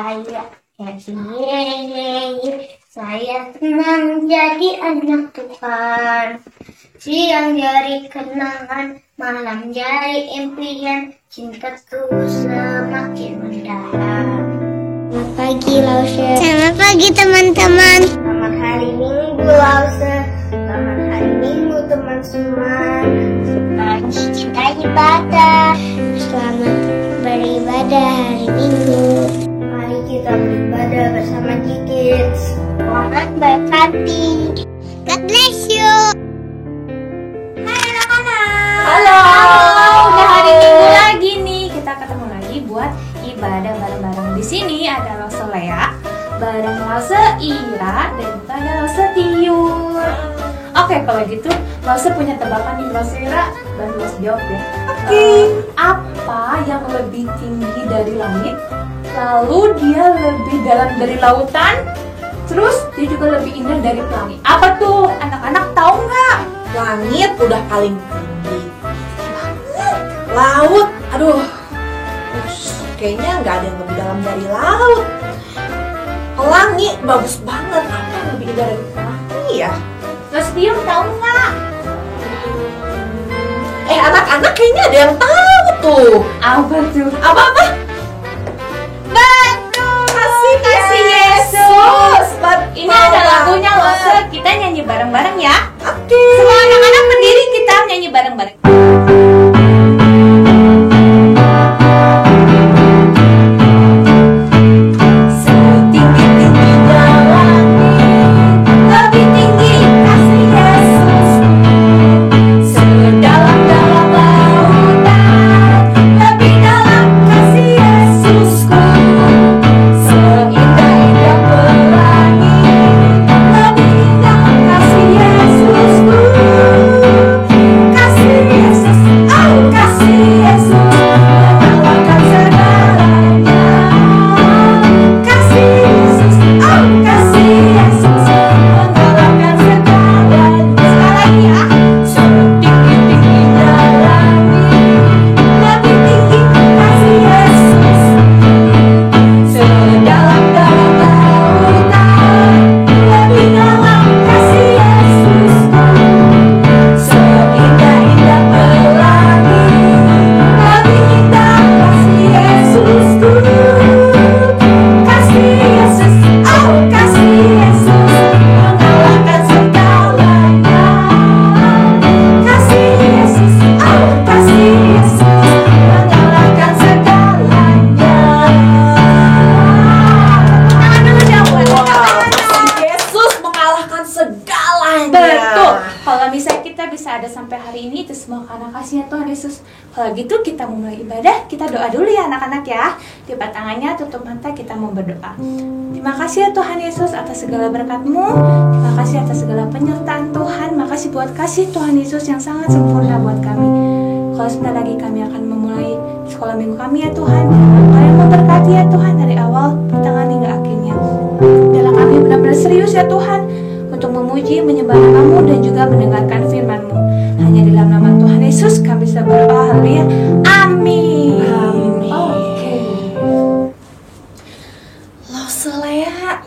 saya. Saya senang jadi anak Tuhan. Siang jadi kenangan, malam jadi impian, cintaku semakin mendalam. Selamat pagi Lause. Selamat pagi teman-teman. Selamat hari Minggu Lause. Selamat hari Minggu teman semua. Selamat kita ibadah. Selamat beribadah hari Minggu. Mari kita beribadah bersama Kids. Selamat berkati. God bless you. Hai anak-anak. Halo. Udah hari Minggu lagi nih. Kita ketemu lagi buat ibadah bareng-bareng. Di sini ada Lause Lea, bareng Lause Ira, dan juga ada Lause Tiur. Oke, kalau gitu Lause punya tebakan nih Lause Ira, dan Lause jawab ya. Oke. Apa yang lebih tinggi dari langit, lalu dia lebih dalam dari lautan, terus dia juga lebih indah dari pelangi? Apa tuh? Anak-anak tahu nggak? Langit udah paling tinggi. Laut, aduh, kayaknya nggak ada yang lebih dalam dari laut. Pelangi bagus banget. Apa yang lebih indah dari pelangi ya? Lause Tiur tahu nggak? Anak-anak kayaknya ada yang tahu tuh. Apa tuh? Apa? Betul. Kasih Yesus. Ini ada Banget. lagunya Lause. Kita nyanyi bareng-bareng ya. Oke. Semua anak-anak berdiri, kita nyanyi bareng-bareng. Setinggi-tingginya langit, lebih tinggi kasih Yesus. Sedalam-dalam lautan, lebih dalam kasih Yesusku. Seindah-indah pelangi, lebih indah kasih Yesusku. Kasih Yesus, oh kasih Yesus, menyalakan segalanya. Kasih Yesus, oh kasih Yesus, menyalakan segalanya. Sekali lagi ya. Setinggi-tingginya langit, lebih tinggi kasih Yesus. Sedalam-dalam lautan, lebih dalam kasih Yesus. Seindah-indah pelangi, lebih indah kasih Yesusku. Kasih Yesus, oh kasih Yesus, mengalahkan segalanya. Kasih Yesus, oh kasih Yesus, mengalahkan segalanya. Tangan dulu dong buat Wow, anak-anak. kasih Yesus mengalahkan segalanya. Betul. Kalau misalnya kita bisa ada sampai hari ini, itu semua karena kasihnya Tuhan Yesus. Kalau gitu kita mau mulai ibadah, kita doa dulu ya anak-anak ya. Lipat tangannya, tutup mata, kita mau berdoa. Terima kasih ya Tuhan Yesus atas segala berkat-Mu. Terima kasih atas segala penyertaan Tuhan. Makasih buat kasih Tuhan Yesus yang sangat sempurna buat kami. Kalau sebentar lagi kami akan memulai sekolah minggu kami ya Tuhan. Kalian memberkati ya Tuhan dari awal, pertengahan hingga akhirnya. Dalam kami benar-benar serius ya Tuhan untuk memuji, menyembah nama-Mu dan juga mendengarkan firman-Mu. Hanya di dalam nama Tuhan Yesus kami bisa berdoa. Haleluya. Amin. Amin. Oke. Lause Lea,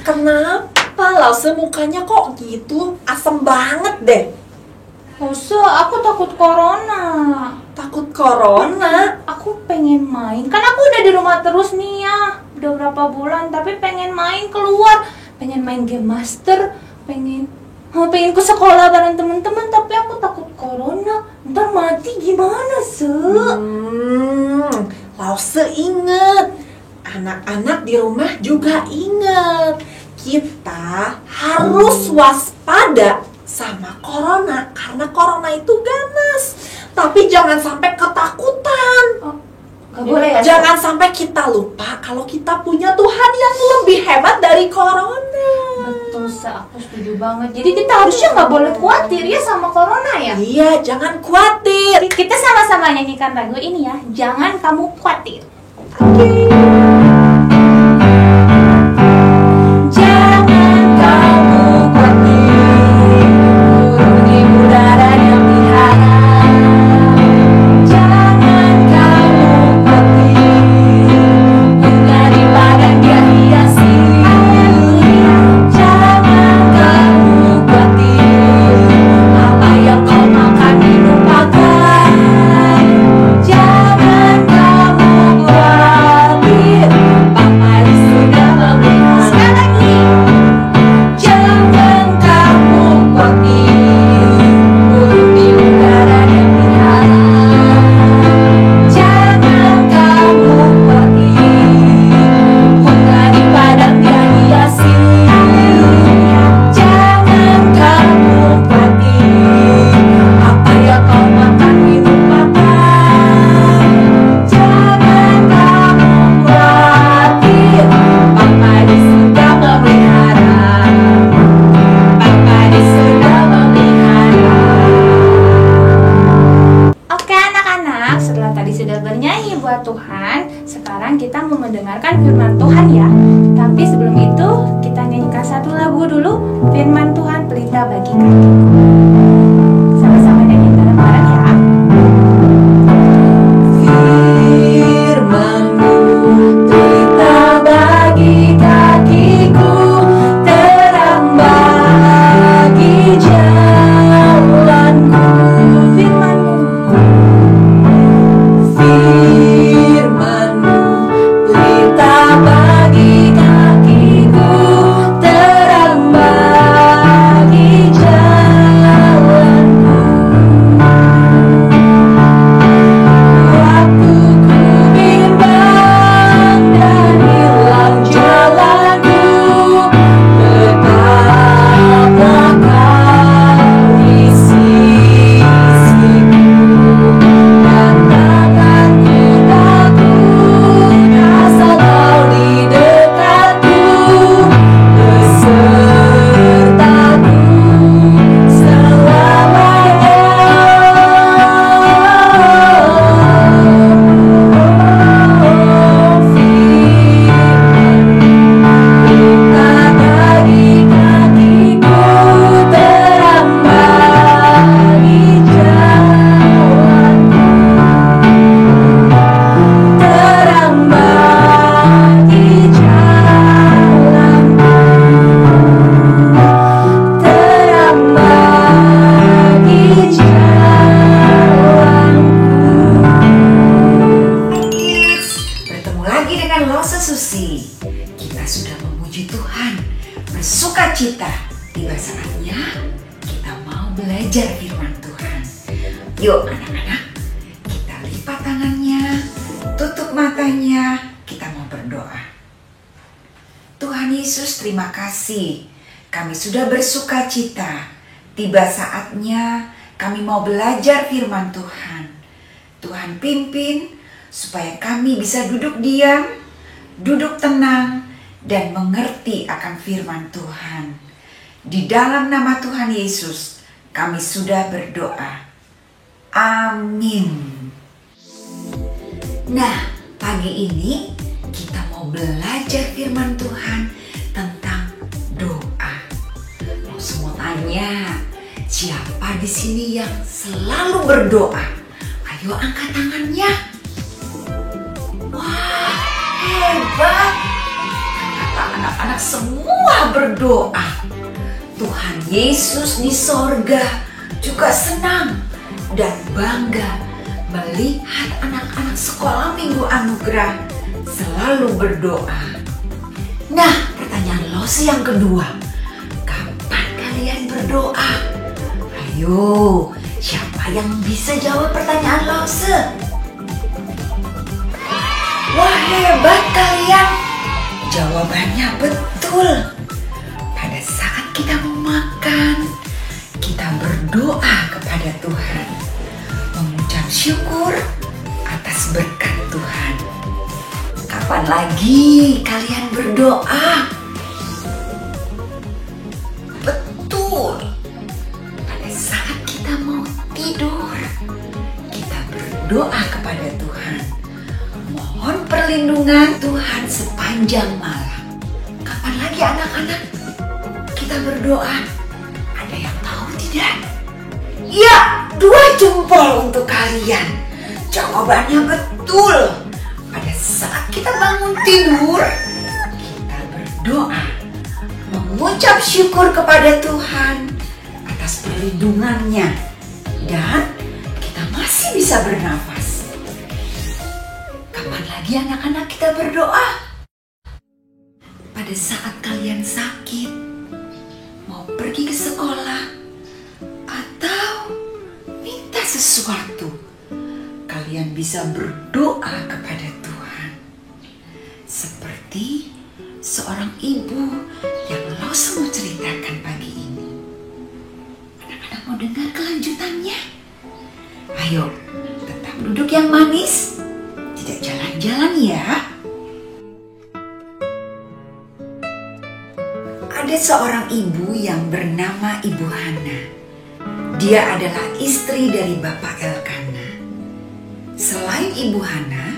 kenapa Lause mukanya kok gitu? Asem banget deh. Lause, aku takut corona. Takut corona? Aku pengen main. Kan aku udah di rumah terus nih ya. Udah berapa bulan, tapi pengen main keluar. Pengen main game master, pengen ke sekolah bareng teman-teman, tapi aku takut corona. Ntar mati gimana, Lause inget, anak-anak di rumah juga inget. Kita harus waspada sama corona, karena corona itu ganas. Tapi jangan sampai ketakutan. Gak boleh ya? Jangan sampai kita lupa kalau kita punya Tuhan yang lebih hebat dari corona. Betul, aku setuju banget. Jadi kita harusnya nggak boleh khawatir ya sama corona ya. Iya, jangan khawatir. Kita sama-sama nyanyikan lagu ini ya. Jangan kamu khawatir. Jangan kamu khawatir, burung di udara yang melihara. Jangan kamu khawatir, bunga di tadi sudah bernyanyi buat Tuhan, sekarang kita mau mendengarkan firman Tuhan ya. Tapi sebelum itu, kita nyanyikan satu lagu dulu, firman Tuhan pelita bagi kaki. Sama-sama nyanyi bareng-bareng ya. Firman-Mu pelita bagi kakiku, terang bagi jalanku. Firman-Mu pelita bagi kakiku, terang bagi jalanku. Waktu ku bimbang dan hilang jalanku, tetaplah Kau di sisiku, dan takkan ku takut asal Kau di dekatku, besertaku selamanya. Pelita bagi kakiku, terang bagi jalanku, terang bagi jalanku, terang bagi jalanku. Kids, bertemu lagi dengan Lose Susi. Kita sudah memuji Tuhan, bersuka cita. Tiba saatnya kita mau belajar firman Tuhan. Yuk anak-anak, kita lipat tangannya, tutup matanya, kita mau berdoa. Tuhan Yesus, terima kasih. Kami sudah bersuka cita. Tiba saatnya kami mau belajar firman Tuhan. Tuhan pimpin supaya kami bisa duduk diam, duduk tenang, dan mengerti akan firman Tuhan. Di dalam nama Tuhan Yesus, kami sudah berdoa. Amin. Nah, pagi ini kita mau belajar firman Tuhan tentang doa. Mau semua tanya, siapa di sini yang selalu berdoa? Ayo angkat tangannya. Wah, hebat. Ternyata anak-anak semua berdoa. Tuhan Yesus di sorga juga senang dan bangga melihat anak-anak sekolah Minggu Anugerah selalu berdoa. Nah, pertanyaan Lose yang kedua. Kapan kalian berdoa? Ayo, siapa yang bisa jawab pertanyaan Lose? Wah, hebat kalian. Jawabannya betul. Pada saat kita mau makan, kita berdoa kepada Tuhan, mengucap syukur atas berkat Tuhan. Kapan lagi kalian berdoa? Betul. Pada saat kita mau tidur, kita berdoa kepada Tuhan. Mohon perlindungan Tuhan sepanjang malam. Kapan lagi anak-anak kita berdoa? Ada yang tahu tidak? Ya, 2 jempol untuk kalian. Jawabannya betul. Pada saat kita bangun tidur, kita berdoa, mengucap syukur kepada Tuhan atas perlindungannya, dan kita masih bisa bernafas. Kapan lagi anak-anak kita berdoa? Pada saat kalian sakit, mau pergi ke sekolah, atau minta sesuatu, kalian bisa berdoa kepada Tuhan. Seperti seorang ibu yang Lose mau ceritakan pagi ini. Anak-anak mau dengar kelanjutannya? Ayo, tetap duduk yang manis, tidak jalan-jalan ya. Ada seorang ibu yang bernama Ibu Hana. Dia adalah istri dari Bapak Elkana. Selain Ibu Hana,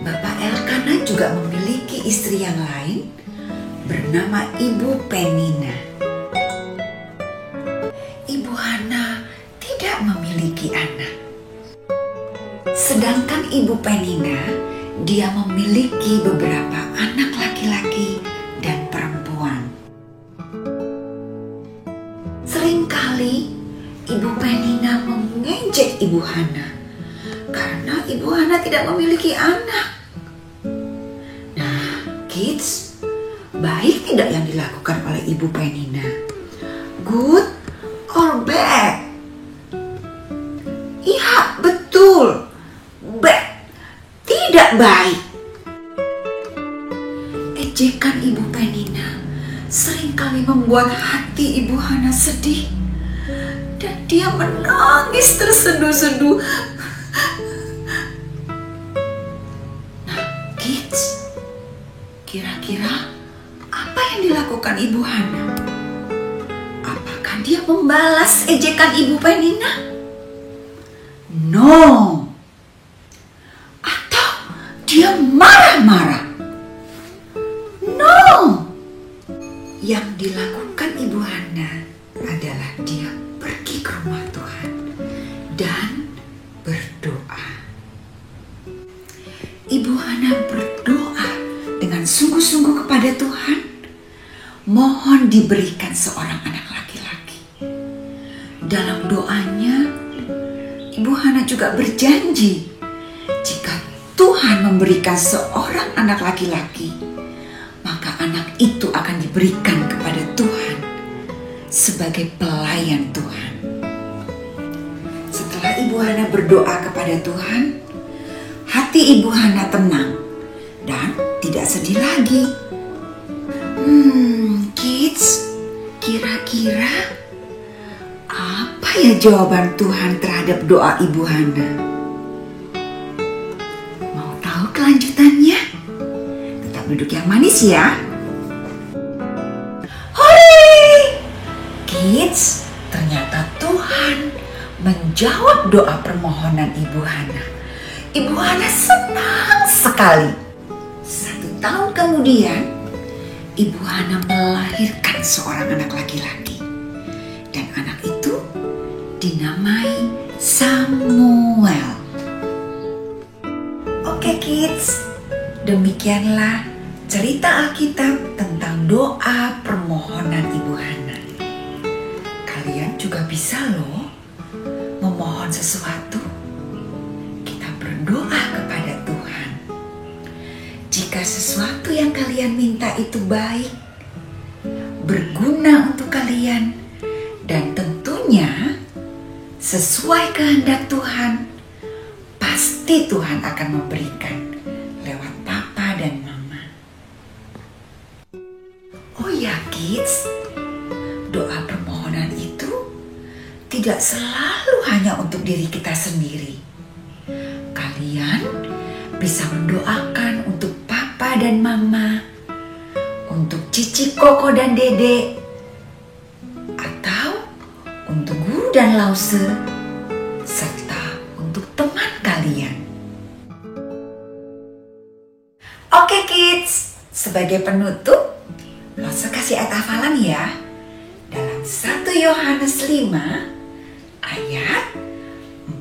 Bapak Elkana juga memiliki istri yang lain bernama Ibu Penina. Ibu Hana tidak memiliki anak. Sedangkan Ibu Penina, dia memiliki beberapa anak laki-laki dan perempuan. Seringkali Ibu Penina mengejek Ibu Hana karena Ibu Hana tidak memiliki anak. Nah, kids, baik tidak yang dilakukan oleh Ibu Penina? Good or bad? Iya, betul. Bad. Tidak baik. Ejekan Ibu Penina seringkali membuat hati Ibu Hana sedih dan dia menangis terseduh-seduh. Nah, kids, kira-kira apa yang dilakukan Ibu Hana? Apakah dia membalas ejekan Ibu Penina? No. Atau dia marah-marah? No. Yang dilakukan Ibu Hana adalah dia pergi ke rumah Tuhan dan berdoa. Ibu Hana berdoa dengan sungguh-sungguh kepada Tuhan, mohon diberikan seorang anak laki-laki. Dalam doanya, Ibu Hana juga berjanji, jika Tuhan memberikan seorang anak laki-laki, maka anak itu akan diberikan kepada Tuhan sebagai pelayan Tuhan. Setelah Ibu Hana berdoa kepada Tuhan, hati Ibu Hana tenang dan tidak sedih lagi. Kids, kira-kira apa ya jawaban Tuhan terhadap doa Ibu Hana? Mau tahu kelanjutannya? Tetap duduk yang manis ya. Hore! Kids, ternyata Tuhan menjawab doa permohonan Ibu Hana. Ibu Hana senang sekali. 1 tahun kemudian, Ibu Hana melahirkan seorang anak laki-laki. Dan anak itu dinamai Samuel. Oke kids, demikianlah cerita Alkitab tentang doa permohonan Ibu Hana. Kalian juga bisa loh memohon sesuatu. Kita berdoa kepada Tuhan. Jika sesuatu yang kalian minta itu baik, berguna untuk kalian, dan tentunya sesuai kehendak Tuhan, pasti Tuhan akan memberikan lewat papa dan mama. Oh ya kids, doa permohonan itu tidak selalu hanya untuk diri kita sendiri. Kalian bisa mendoakan untuk papa dan mama, untuk cici, koko, dan dede, atau untuk guru dan lause, serta untuk teman kalian. Oke kids, sebagai penutup, lause kasih ayat hafalan ya. Dalam 1 Yohanes 5 ayat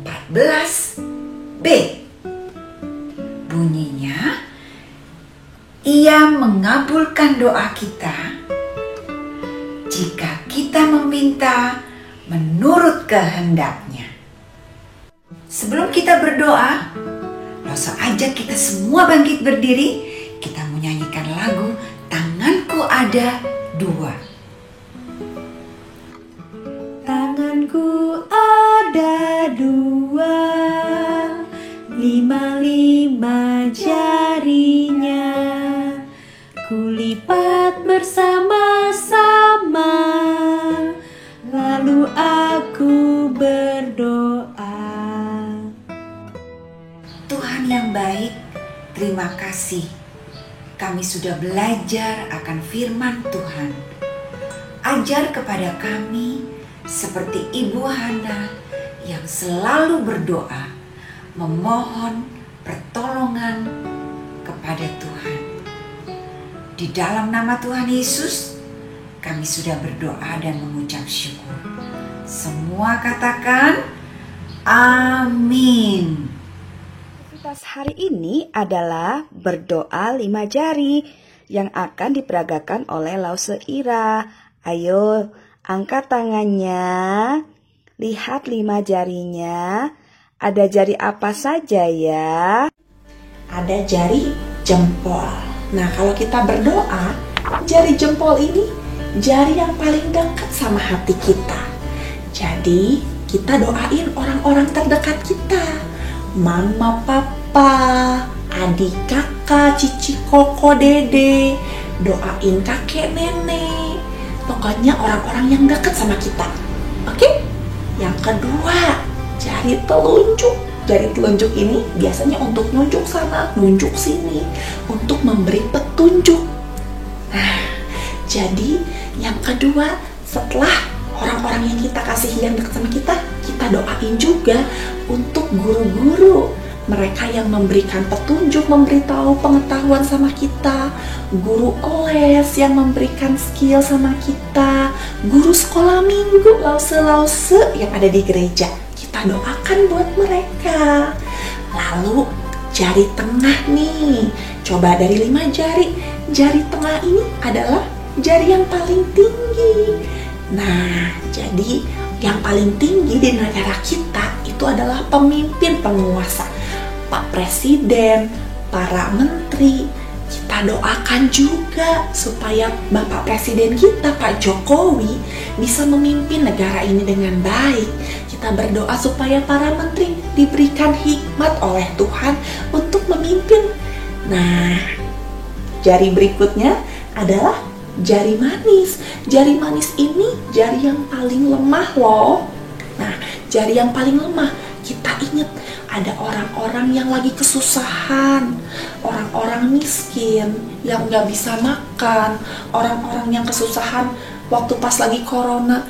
14b. Bunyinya, Ia mengabulkan doa kita jika kita meminta menurut kehendaknya. Sebelum kita berdoa, langsung ajak kita semua bangkit berdiri. Kita menyanyikan lagu Tanganku Ada Dua. Tanganku ada dua, 5 jarinya, kulipat bersama-sama, lalu aku berdoa. Tuhan yang baik, terima kasih. Kami sudah belajar akan firman Tuhan. Ajar kepada kami seperti Ibu Hana yang selalu berdoa memohon pertolongan kepada Tuhan. Di dalam nama Tuhan Yesus, kami sudah berdoa dan mengucap syukur. Semua katakan amin. Aktivitas hari ini adalah berdoa 5 jari yang akan diperagakan oleh Lause Ira. Ayo, angkat tangannya. Lihat 5 jarinya. Ada jari apa saja ya? Ada jari jempol. Nah, kalau kita berdoa, jari jempol ini jari yang paling dekat sama hati kita. Jadi, kita doain orang-orang terdekat kita. Mama, papa, adik, kakak, cici, koko, dede. Doain kakek, nenek. Pokoknya orang-orang yang dekat sama kita. Oke? Yang kedua, jari telunjuk. Jari telunjuk ini biasanya untuk nunjuk sana, nunjuk sini, untuk memberi petunjuk. Nah, jadi yang kedua, setelah orang-orang yang kita kasihi yang dekat sama kita doain juga untuk guru-guru. Mereka yang memberikan petunjuk, memberitahu pengetahuan sama kita. Guru les yang memberikan skill sama kita. Guru sekolah minggu, lause-lause yang ada di gereja. Kita doakan buat mereka. Lalu jari tengah nih. Coba dari 5 jari. Jari tengah ini adalah jari yang paling tinggi. Nah, jadi yang paling tinggi di negara kita itu adalah pemimpin penguasa. Pak Presiden, para menteri. Kita doakan juga supaya Bapak Presiden kita, Pak Jokowi, bisa memimpin negara ini dengan baik. Kita berdoa supaya para menteri diberikan hikmat oleh Tuhan untuk memimpin. Nah, jari berikutnya adalah jari manis. Jari manis ini jari yang paling lemah loh. Nah, jari yang paling lemah, kita ingat ada orang-orang yang lagi kesusahan, orang-orang miskin yang nggak bisa makan, orang-orang yang kesusahan waktu pas lagi corona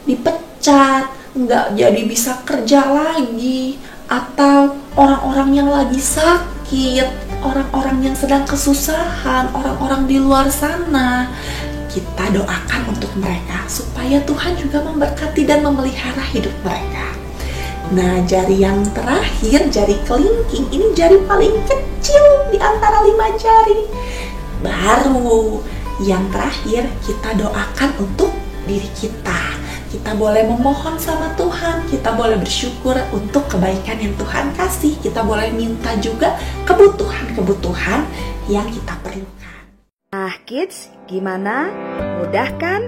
dipecat, nggak jadi bisa kerja lagi, atau orang-orang yang lagi sakit, orang-orang yang sedang kesusahan, orang-orang di luar sana. Kita doakan untuk mereka supaya Tuhan juga memberkati dan memelihara hidup mereka. Nah, jari yang terakhir, jari kelingking, ini jari paling kecil di antara 5 jari. Baru yang terakhir kita doakan untuk diri kita. Kita boleh memohon sama Tuhan, kita boleh bersyukur untuk kebaikan yang Tuhan kasih. Kita boleh minta juga kebutuhan-kebutuhan yang kita perlukan. Nah, kids, gimana? Mudah kan?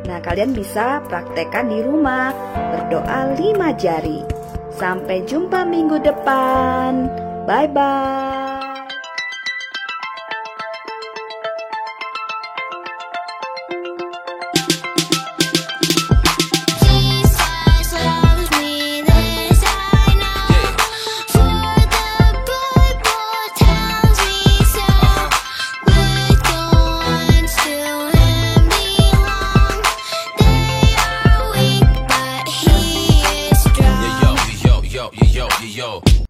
Nah, kalian bisa praktekkan di rumah. Berdoa 5 jari. Sampai jumpa minggu depan. Bye-bye.